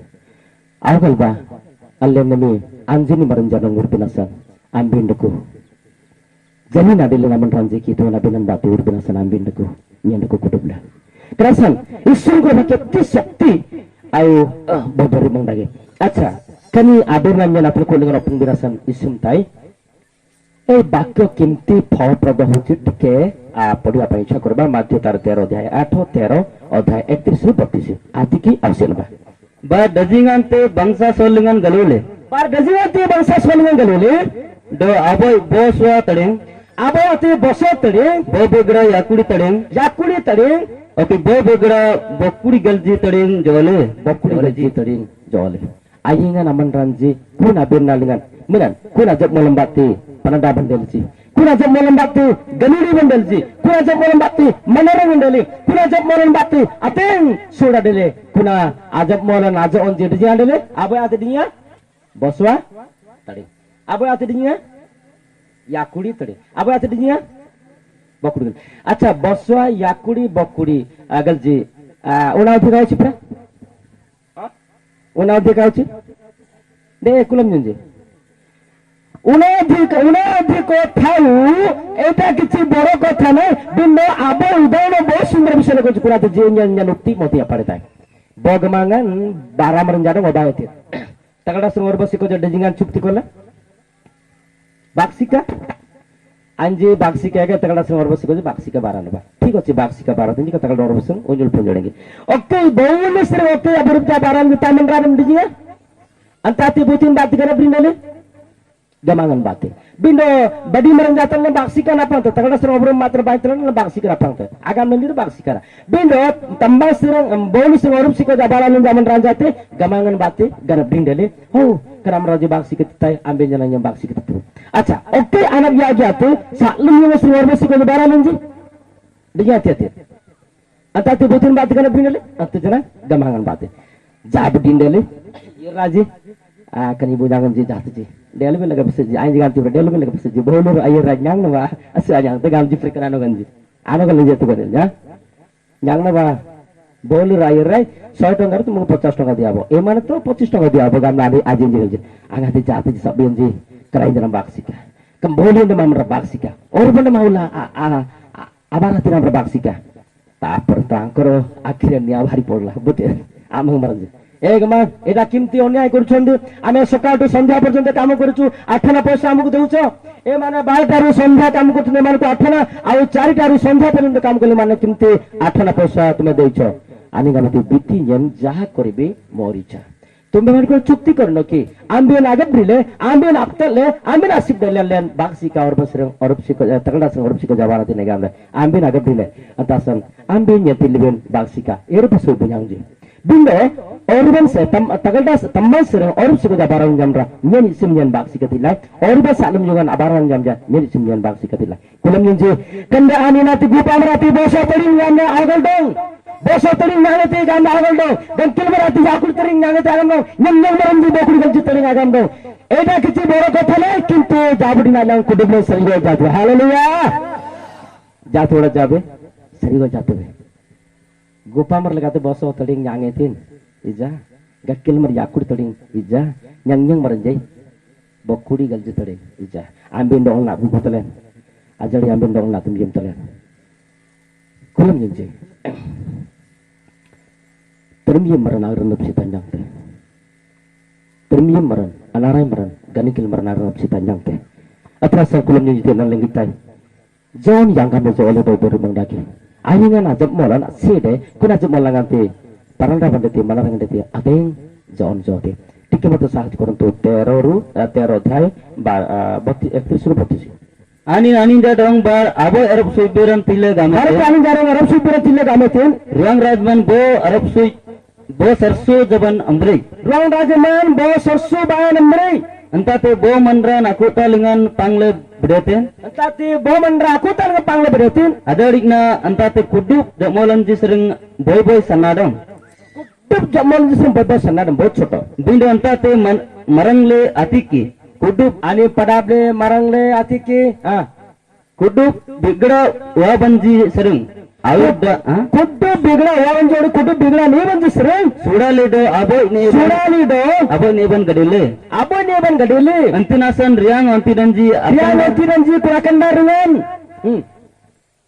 आगलबा अल्लेनमी अंजनी मरंजन उर्बिनासन आंबिंडको जमीन आदिले नामन ranji kita na binan batu urbinasan आंबिंडको nyandको kutubla kerasan ईश्वर कर वाक्य ती शक्ति ayo bodori mangdage अच्छा kami adonan nya napul ko lengan opung birasan isumtai ए वाक्य केमती फलप्रद होची टिके पढ़िया ପାଇଁ इच्छा करबा माध्यम 13 अध्याय 8 13 अध्याय 31 ରୁ 32 आदि की आवश्यक बा दजिंगांते बंसा सोलिंगन गलोले बार दजिंगांते बंसा सोलिंगन गलोले दो अबोय बोसवा तड़े अबो अते बसो तड़े बो बेगड़ा याकुड़ी तड़े ओके बो बेगड़ा बकुड़ी गलजी तड़े जोले बकुड़ी गलजी तड़े जोले आयिंगा नामन ranji kuna birnalingan minan kuna jab melembati pananda bandelji kuna jab melembati ganuri bandelji kuna jab melembati manara bandeli kuna jab melembati ateng sudah dele kuna ajab molan aja onje dia dele abai ate dia boswa tadi abai ate dia yakudi tadi abai ate dia bokudi acha boswa yakudi bokudi agalji una uthi chipra una uthi दे coulomb जंजे उनाधिक थाउ एटा किछि बड़ कथा नै बिनो आबो उदाहरण बहुत सुंदर विषय को कुराते जे न्यान उक्ति मति apartai बगमांगन बाराम रंजानो मोबाइते तगड़ा संवर बसी को जडजिंगान चुक्ति Cola बाक्सिका anji baksika ke takala sing orbos ko baksika baran ba ঠিক আছে baksika baran ini takala orbos unjul punjolenge oke bawul sir oke aburja baran kita mengram dijiya antati butin bat kana brindale gamangan bate bindo badi marang jatan le baksika na pang takala sir obrom matra baitran le baksika na pang agam mendir baksika bindo tambah sirang bawul sir orbos ko jabalan zaman ranjate gamangan bate gana brindale oh karam raja baksika tai ambil jalannya baksika tu अच्छा okay anak ya jatuh saklum yang mesti luar biasa kalau barang nanti dia hati-hati antara tu betul bat kana bindele atau jana gamangan bate jab dindele ye raji kan ibu jangan ji jatuh ji delu be laga bisa ji ai jangan tu delu be laga bisa ji bolur air rajang na ba asya jang te gam ji frekan anu ganji anu kan jetu kan ya yang na ba bolur air rai 100 টাকা তুমি 50 টাকা দিয়াবো এ মানে তো 25 টাকা দিয়াবো গাম না আজি জি angati jatuh ji sabien ji kerai dalam baksika kembali dalam baksika orang maula abara dalam baksika tak pertangkar akhirnya niaw hari porla betul amang maranje gama এটা কিমতি অন্যায় করছন্তি আমি সকালটু সন্ধ্যা পর্যন্ত কাম করছু 8 পয়সা আমাকে দেউছ এ মানে 12টারু সন্ধ্যা কাম করছু মানে 8 আর 4টারু সন্ধ্যা পর্যন্ত কাম করলে মানে কিমতি 8 পয়সা তুমি দেইছ আমি গামতি বিতি জেন যাহা করিবে মরিচা तुम्ही म्हणजे चुक्ती करणं की आंबेन आगत दिले आंबेन आपतले आंबेन आसिफ दिले बागसिका और बसरं औरबसिका तगडा सं औरबसिका जवारा दिने गामले आंबेन आगत दिले atasan आंबेन यतिलबेन बागसिका एर बसो बुयांगजे बिंदे औरबन से तगडा तम्मा सरं औरबसिका जवारा jamra nyen isimnyen bagsika tila orba salum jugan abaran jamja nyen isimnyen bagsika tila kulam nyenje kanda aninati gupamrati bosa tering yanne agal dong bosa tering nangate ganda agal dong dan kilberati yakul tering nangate agam dong nyem maram di bokuri galji tering agam dong eta kichi boro kotha nai kintu jabudi nalang kudublo sarigo jatbe hallelujah jathoda jabe sarigo jatbe gopamar lagate bosa tering nangetin ija gakkil mar yakul tering ija nyang maranjai bokuri galji tering ija ambin dong na butalen ajari ambin dong na tum jim talen kulam nyenje termiyam maran agar nafsi panjang teh termiyam maran anarai maran ganikil maran agar nafsi panjang teh atrasa kulam nyenje nan lengitai John yang kami oleh baru mengdaki ayingan ajab molan sede kun ajab molan te paranda bandeti malarang bandeti adeng John jote tikematu sahat korun tu teroru tero dhai 31 ani dadong bar abo Arab Suiberan tile game hari ani jarang Arab Suiberan tile game ten riang rajman bo Arab Sui bo sarso jaban amrei ruang rajaman bo sarso bayan amrei antate bo manran aku talingan pangle bedeten entati bo mandra aku tal pangle bedetin adarikna antate kuduk molan ji sering boy sanadong kuduk jamon ji sering boy sanadong bo choto bindo antate marangle atiki kuduk ani padable marangle atiki kuduk bigda wabanji sering ayuda kuduk bigda wabanji kuduk bigda ni banji sering sudalido aboy ne ban gadile antinasan riang antidanji kurakan daringan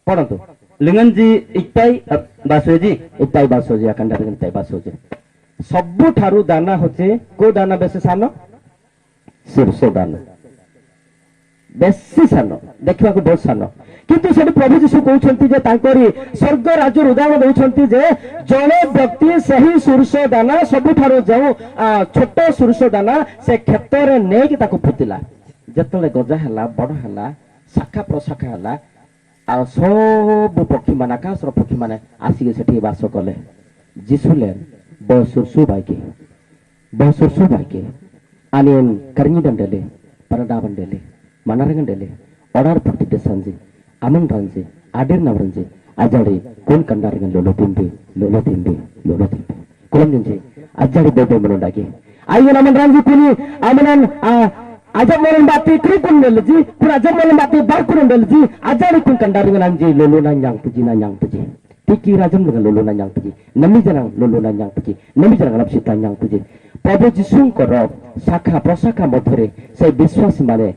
pardon tu lenganji iktai basoji akan daringan iktai basoji सबु ठारू दाना होचे को दाना बेसे सानो शीर्ष दाना बेसी सानो देखिबा को बहुत सानो किंतु सेठी प्रभु यीशु कहउछंती जे तांकरी स्वर्ग राज्य उदाहरण दउछंती जे जणे व्यक्ति सही शीर्ष दाना सबु ठारू जाऊ छोट शीर्ष दाना से क्षेत्र ने कि ताको फुतिला जतले गजा हला बड़ हला शाखा प्रशाखा हला आ सब पक्षी माने आकाशर पक्षी माने आसी सेठी वास कले जिसुले बसुरसु बाइके आनियन करनी दंडले परदा बंडले मनारंगंडले ऑर्डर पड़ती संजे अमन रंजे आडेर नवरंजे अजाड़ी कौन कंडारंगन लोलो तिंबे कुलम नंजे अजाड़ी बेबे मनोंडागे आइयो नमन रंजे कुनी अमनन अजब मोलन बाती क्री कुन नलजी कुन अजब मोलन बाती बार कुन नलजी अजाड़ी कुन कंडारंगन अंजे लोलो नंजांग तुजी Tiki rajam dengan lolo nanyang tuji, nami janang lolo nanyang tuji, nami janang lapsi tanyang tuji. Prabhu Jisung korop sakha prosakha modhore se biswasi mane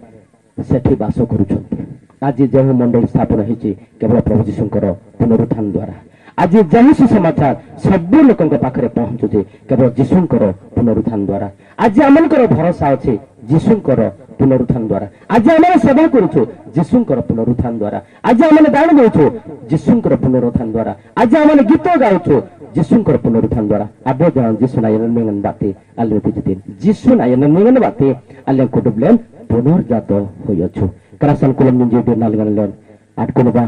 sethi baso koruchonti. Aji jahu mondol स्थापना हेछि केवल प्रभु जीशुंकर पुनरुत्थान द्वारा आज जाहि सुसमाचार सब लोकंक पाखरे पहुंचुछि केवल जीशुंकर पुनरुत्थान द्वारा आज आमनकर भरोसा अछि जीशुंकर पुनरुत्थान द्वारा आज आम सेवा करूँ जीशुंकर पुनरुत्थान द्वारा आज आम दान दौछु जीशुंकर पुनरुत्थान द्वारा आज आम गीत गाउछु जीशुंकर पुनरुत्थान द्वारा अब जान जीशु नायन मेंगन बाते अल्ले तिजितिन जीशु नायन मेंगन बाते अल्ले कुडुबलेन पुनर्जात होयछु करासन कुलम निजे बेनालगन लेन आट कोनबा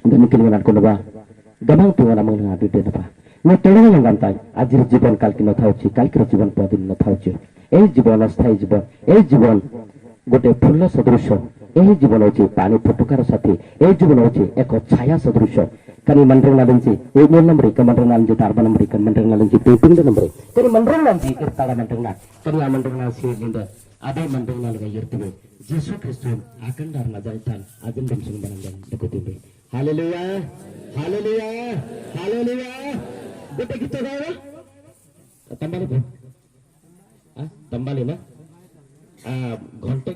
दनिकिन आट कोनबा गमां तुंगा नामंग आदि देनबा मैं तेणा लंगानताय आजिर जीवन काल की नथाउछि काल की जीवन पदिन नथाउछि এই জীবন অস্থায়ী জীবন এই জীবন গোটে ফুল সদৃশ এই জীবন হচ্ছে পানি ফটকার সাথে এই জীবন হচ্ছে এক ছায়া সদৃশ కానీ మండ్రం నాలించి ఏ మూల నంబర్ ఇక మండ్రం నాలించి తార్బ నంబర్ ఇక మండ్రం నాలించి టేపింగ్ నంబర్ కానీ మండ్రం నాలించి ఇర్తాడ మండ్రం నా కానీ ఆ మండ్రం నా సేలింద అదే మండ్రం నాలుగా ఇర్తివే జీసు క్రీస్తు ఆకండార్ నా జైతాన్ అదిం దంసం బనంగం దకుతింబే హల్లెలూయా హల్లెలూయా హల్లెలూయా గొప్ప గీత గావా తంబాలి తంబాలి నా घंटे